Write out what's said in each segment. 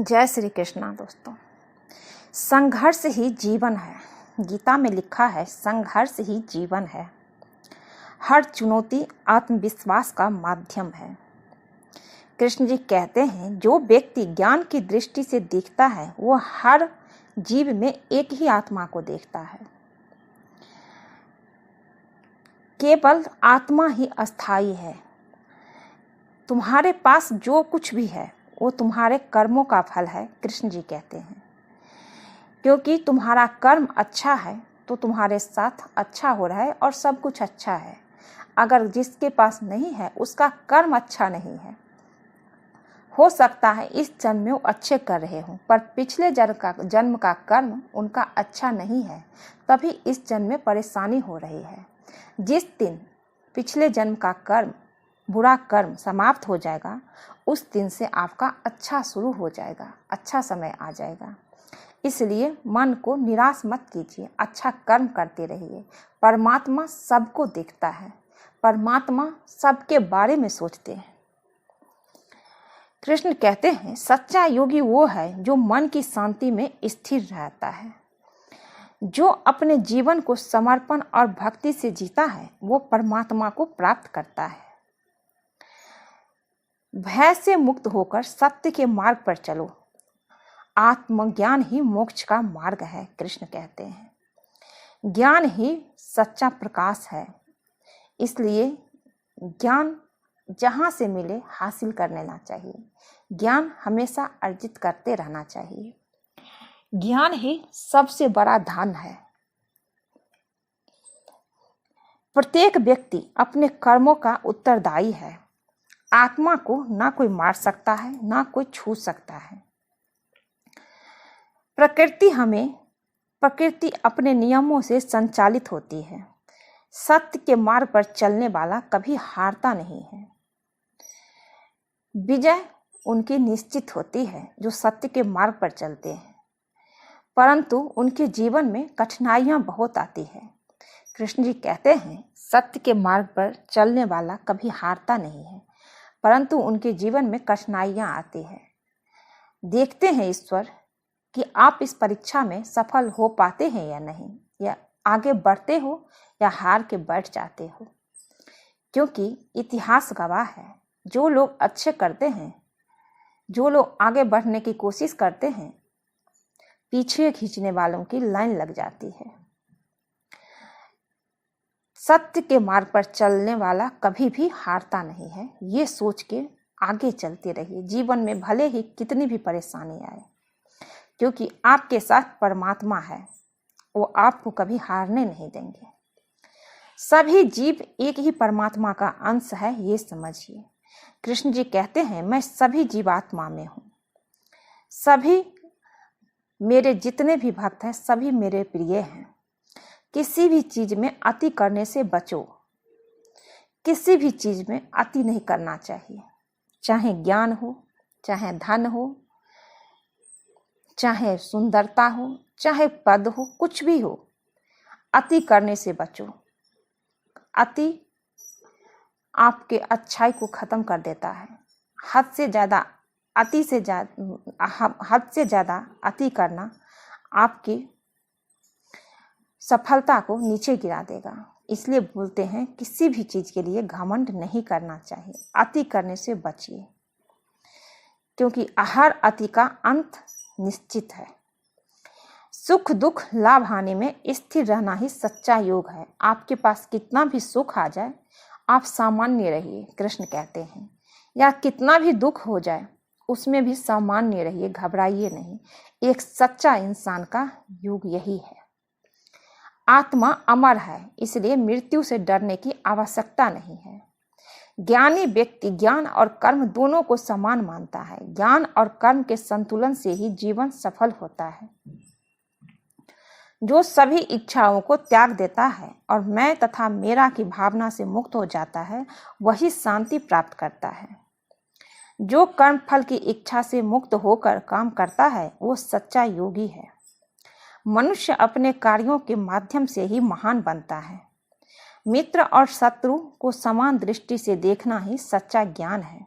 जय श्री कृष्णा। दोस्तों, संघर्ष ही जीवन है। गीता में लिखा है, संघर्ष ही जीवन है। हर चुनौती आत्मविश्वास का माध्यम है। कृष्ण जी कहते हैं, जो व्यक्ति ज्ञान की दृष्टि से देखता है वो हर जीव में एक ही आत्मा को देखता है। केवल आत्मा ही अस्थाई है। तुम्हारे पास जो कुछ भी है वो तुम्हारे कर्मों का फल है, कृष्ण जी कहते हैं। क्योंकि तुम्हारा कर्म अच्छा है तो तुम्हारे साथ अच्छा हो रहा है और सब कुछ अच्छा है। अगर जिसके पास नहीं है उसका कर्म अच्छा नहीं है। हो सकता है इस जन्म में वो अच्छे कर रहे हों, पर पिछले जन्म का कर्म उनका अच्छा नहीं है, तभी इस जन्म में परेशानी हो रही है। जिस दिन पिछले जन्म का कर्म, बुरा कर्म समाप्त हो जाएगा, उस दिन से आपका अच्छा शुरू हो जाएगा, अच्छा समय आ जाएगा। इसलिए मन को निराश मत कीजिए, अच्छा कर्म करते रहिए। परमात्मा सबको देखता है, परमात्मा सबके बारे में सोचते हैं। कृष्ण कहते हैं, सच्चा योगी वो है जो मन की शांति में स्थिर रहता है। जो अपने जीवन को समर्पण और भक्ति से जीता है वो परमात्मा को प्राप्त करता है। भय से मुक्त होकर सत्य के मार्ग पर चलो। आत्मज्ञान ही मोक्ष का मार्ग है, कृष्ण कहते हैं। ज्ञान ही सच्चा प्रकाश है। इसलिए ज्ञान जहाँ से मिले हासिल कर लेना चाहिए। ज्ञान हमेशा अर्जित करते रहना चाहिए। ज्ञान ही सबसे बड़ा धन है। प्रत्येक व्यक्ति अपने कर्मों का उत्तरदायी है। आत्मा को ना कोई मार सकता है, ना कोई छू सकता है। प्रकृति अपने नियमों से संचालित होती है। सत्य के मार्ग पर चलने वाला कभी हारता नहीं है। विजय उनकी निश्चित होती है जो सत्य के मार्ग पर चलते हैं, परंतु उनके जीवन में कठिनाइयां बहुत आती है। कृष्ण जी कहते हैं, सत्य के मार्ग पर चलने वाला कभी हारता नहीं है, परंतु उनके जीवन में कठिनाइयां आती है। देखते हैं ईश्वर कि आप इस परीक्षा में सफल हो पाते हैं या नहीं, या आगे बढ़ते हो या हार के बैठ जाते हो। क्योंकि इतिहास गवाह है, जो लोग अच्छे करते हैं, जो लोग आगे बढ़ने की कोशिश करते हैं, पीछे खींचने वालों की लाइन लग जाती है। सत्य के मार्ग पर चलने वाला कभी भी हारता नहीं है। ये सोच के आगे चलते रहिए, जीवन में भले ही कितनी भी परेशानी आए, क्योंकि आपके साथ परमात्मा है, वो आपको कभी हारने नहीं देंगे। सभी जीव एक ही परमात्मा का अंश है, ये समझिए। कृष्ण जी कहते हैं, मैं सभी जीवात्मा में हूँ। सभी मेरे जितने भी भक्त हैं सभी मेरे प्रिय हैं। किसी भी चीज में अति करने से बचो। किसी भी चीज में अति नहीं करना चाहिए, चाहे ज्ञान हो, चाहे धन हो, चाहे सुंदरता हो, चाहे पद हो, कुछ भी हो, अति करने से बचो। अति आपके अच्छाई को खत्म कर देता है। हद से ज्यादा अति करना आपकी सफलता को नीचे गिरा देगा। इसलिए बोलते हैं, किसी भी चीज के लिए घमंड नहीं करना चाहिए, अति करने से बचिए, क्योंकि हर अति का अंत निश्चित है। सुख दुख लाभ हानि में स्थिर रहना ही सच्चा योग है। आपके पास कितना भी सुख आ जाए आप सामान्य रहिए, कृष्ण कहते हैं, या कितना भी दुख हो जाए उसमें भी सामान्य रहिए, घबराइए नहीं। एक सच्चा इंसान का योग यही है। आत्मा अमर है, इसलिए मृत्यु से डरने की आवश्यकता नहीं है। ज्ञानी व्यक्ति ज्ञान और कर्म दोनों को समान मानता है। ज्ञान और कर्म के संतुलन से ही जीवन सफल होता है। जो सभी इच्छाओं को त्याग देता है और मैं तथा मेरा की भावना से मुक्त हो जाता है, वही शांति प्राप्त करता है। जो कर्म फल की इच्छा से मुक्त होकर काम करता है वो सच्चा योगी है। मनुष्य अपने कार्यों के माध्यम से ही महान बनता है। मित्र और शत्रु को समान दृष्टि से देखना ही सच्चा ज्ञान है।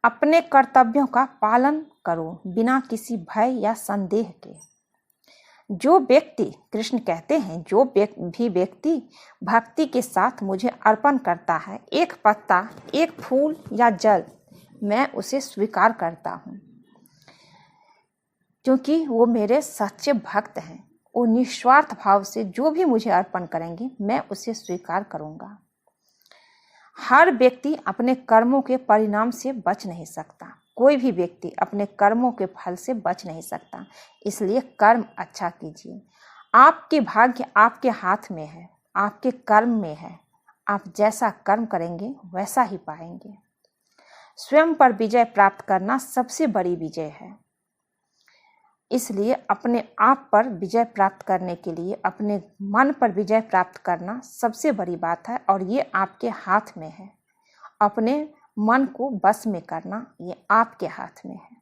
अपने कर्तव्यों का पालन करो बिना किसी भय या संदेह के। जो व्यक्ति, कृष्ण कहते हैं, जो भी व्यक्ति भक्ति के साथ मुझे अर्पण करता है, एक पत्ता, एक फूल या जल, मैं उसे स्वीकार करता हूँ, क्योंकि वो मेरे सच्चे भक्त हैं। वो निस्वार्थ भाव से जो भी मुझे अर्पण करेंगे मैं उसे स्वीकार करूँगा। हर व्यक्ति अपने कर्मों के परिणाम से बच नहीं सकता। कोई भी व्यक्ति अपने कर्मों के फल से बच नहीं सकता। इसलिए कर्म अच्छा कीजिए। आपके भाग्य आपके हाथ में है, आपके कर्म में है। आप जैसा कर्म करेंगे वैसा ही पाएंगे। स्वयं पर विजय प्राप्त करना सबसे बड़ी विजय है। इसलिए अपने आप पर विजय प्राप्त करने के लिए अपने मन पर विजय प्राप्त करना सबसे बड़ी बात है, और ये आपके हाथ में है। अपने मन को बस में करना ये आपके हाथ में है।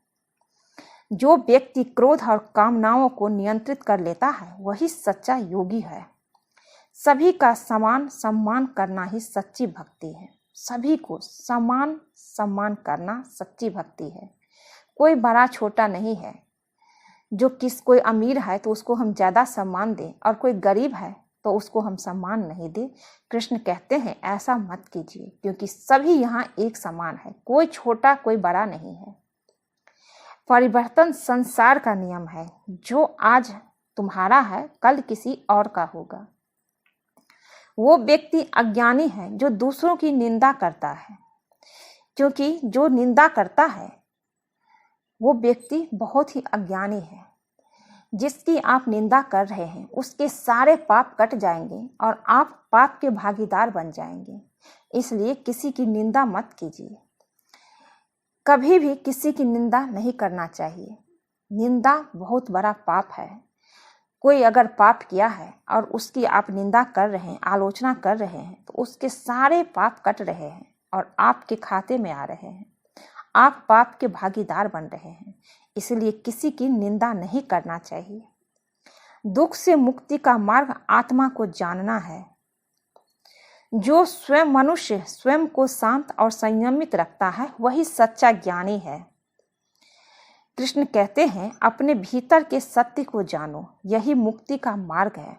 जो व्यक्ति क्रोध और कामनाओं को नियंत्रित कर लेता है वही सच्चा योगी है। सभी का समान सम्मान करना ही सच्ची भक्ति है। सभी को समान सम्मान करना सच्ची भक्ति है। कोई बड़ा छोटा नहीं है। जो कोई अमीर है तो उसको हम ज़्यादा सम्मान दें, और कोई गरीब है तो उसको हम सम्मान नहीं दें। कृष्ण कहते हैं ऐसा मत कीजिए, क्योंकि सभी यहाँ एक समान है। कोई छोटा कोई बड़ा नहीं है। परिवर्तन संसार का नियम है। जो आज तुम्हारा है कल किसी और का होगा। वो व्यक्ति अज्ञानी है जो दूसरों की निंदा करता है, क्योंकि जो निंदा करता है वो व्यक्ति बहुत ही अज्ञानी है। जिसकी आप निंदा कर रहे हैं उसके सारे पाप कट जाएंगे और आप पाप के भागीदार बन जाएंगे। इसलिए किसी की निंदा मत कीजिए। कभी भी किसी की निंदा नहीं करना चाहिए। निंदा बहुत बड़ा पाप है। कोई अगर पाप किया है और उसकी आप निंदा कर रहे हैं, आलोचना कर रहे हैं, तो उसके सारे पाप कट रहे हैं और आपके खाते में आ रहे हैं। आप पाप के भागीदार बन रहे हैं। इसलिए किसी की निंदा नहीं करना चाहिए। दुख से मुक्ति का मार्ग आत्मा को जानना है। जो स्वयं मनुष्य स्वयं को शांत और संयमित रखता है वही सच्चा ज्ञानी है। कृष्ण कहते हैं अपने भीतर के सत्य को जानो, यही मुक्ति का मार्ग है।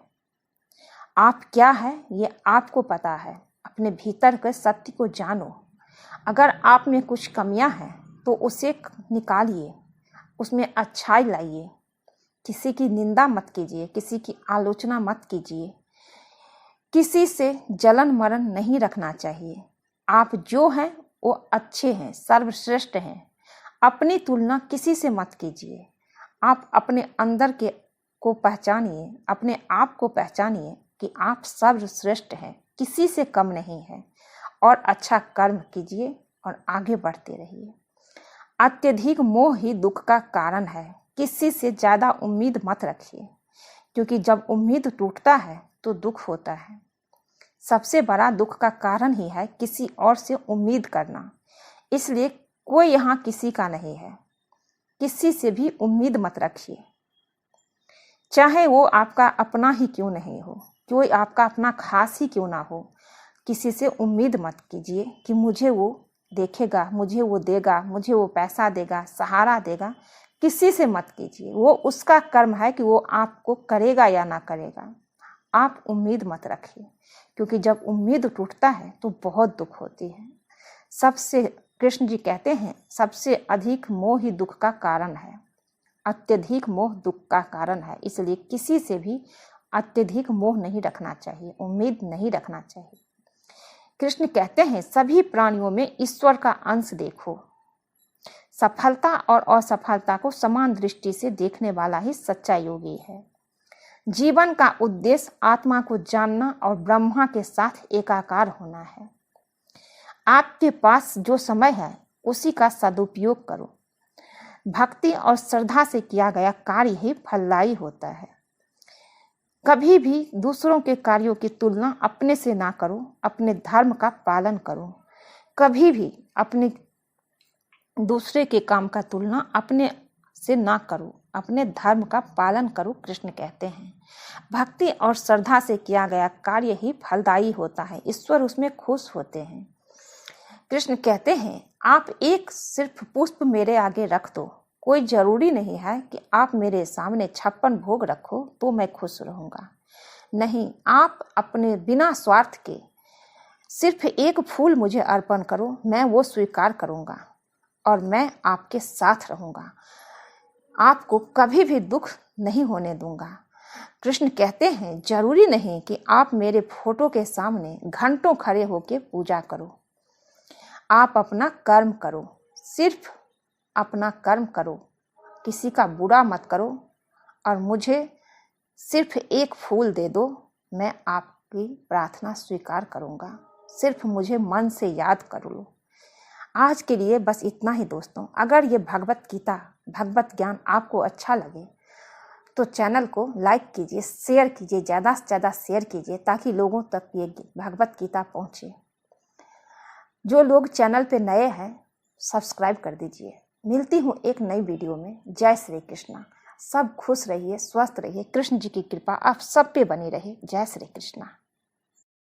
आप क्या है ये आपको पता है। अपने भीतर के सत्य को जानो। अगर आप में कुछ कमियां हैं तो उसे निकालिए, उसमें अच्छाई लाइए। किसी की निंदा मत कीजिए, किसी की आलोचना मत कीजिए। किसी से जलन मरण नहीं रखना चाहिए। आप जो हैं वो अच्छे हैं, सर्वश्रेष्ठ हैं। अपनी तुलना किसी से मत कीजिए। आप अपने अंदर को पहचानिए, अपने आप को पहचानिए कि आप सर्वश्रेष्ठ हैं, किसी से कम नहीं है। और अच्छा कर्म कीजिए और आगे बढ़ते रहिए। अत्यधिक मोह ही दुख का कारण है। किसी से ज़्यादा उम्मीद मत रखिए, क्योंकि जब उम्मीद टूटता है तो दुख होता है। सबसे बड़ा दुख का कारण ही है किसी और से उम्मीद करना। इसलिए कोई यहाँ किसी का नहीं है। किसी से भी उम्मीद मत रखिए, चाहे वो आपका अपना ही क्यों नहीं हो, कोई आपका अपना खास ही क्यों ना हो। किसी से उम्मीद मत कीजिए कि मुझे वो देखेगा, मुझे वो देगा, मुझे वो पैसा देगा, सहारा देगा। किसी से मत कीजिए। वो उसका कर्म है कि वो आपको करेगा या ना करेगा। आप उम्मीद मत रखिए, क्योंकि जब उम्मीद टूटता है तो बहुत दुख होती है। कृष्ण जी कहते हैं सबसे अधिक मोह ही दुख का कारण है। अत्यधिक मोह दुख का कारण है। इसलिए किसी से भी अत्यधिक मोह नहीं रखना चाहिए, उम्मीद नहीं रखना चाहिए। कृष्ण कहते हैं सभी प्राणियों में ईश्वर का अंश देखो। सफलता और असफलता को समान दृष्टि से देखने वाला ही सच्चा योगी है। जीवन का उद्देश्य आत्मा को जानना और ब्रह्मा के साथ एकाकार होना है। आपके पास जो समय है उसी का सदुपयोग करो। भक्ति और श्रद्धा से किया गया कार्य ही फलदायी होता है। कभी भी दूसरों के कार्यों की तुलना अपने से ना करो, अपने धर्म का पालन करो। कभी भी अपने दूसरे के काम का तुलना अपने से ना करो, अपने धर्म का पालन करो। कृष्ण कहते हैं भक्ति और श्रद्धा से किया गया कार्य ही फलदायी होता है, ईश्वर उसमें खुश होते हैं। कृष्ण कहते हैं आप एक सिर्फ पुष्प मेरे आगे रख दो, कोई ज़रूरी नहीं है कि आप मेरे सामने 56 भोग रखो तो मैं खुश रहूँगा। नहीं, आप अपने बिना स्वार्थ के सिर्फ एक फूल मुझे अर्पण करो, मैं वो स्वीकार करूँगा और मैं आपके साथ रहूँगा। आपको कभी भी दुख नहीं होने दूंगा। कृष्ण कहते हैं, जरूरी नहीं कि आप मेरे फोटो के सामने घंटों खड़े होकर पूजा करो। आप अपना कर्म करो, सिर्फ अपना कर्म करो, किसी का बुरा मत करो और मुझे सिर्फ एक फूल दे दो, मैं आपकी प्रार्थना स्वीकार करूँगा। सिर्फ मुझे मन से याद कर लो। आज के लिए बस इतना ही दोस्तों। अगर ये भगवत गीता, भगवत ज्ञान आपको अच्छा लगे तो चैनल को लाइक कीजिए, शेयर कीजिए, ज़्यादा से ज़्यादा शेयर कीजिए ताकि लोगों तक ये भगवत गीता पहुँचे। जो लोग चैनल पे नए हैं सब्सक्राइब कर दीजिए। मिलती हूँ एक नई वीडियो में। जय श्री कृष्णा। सब खुश रहिए, स्वस्थ रहिए। कृष्ण जी की कृपा आप सब पे बनी रहे। जय श्री कृष्णा।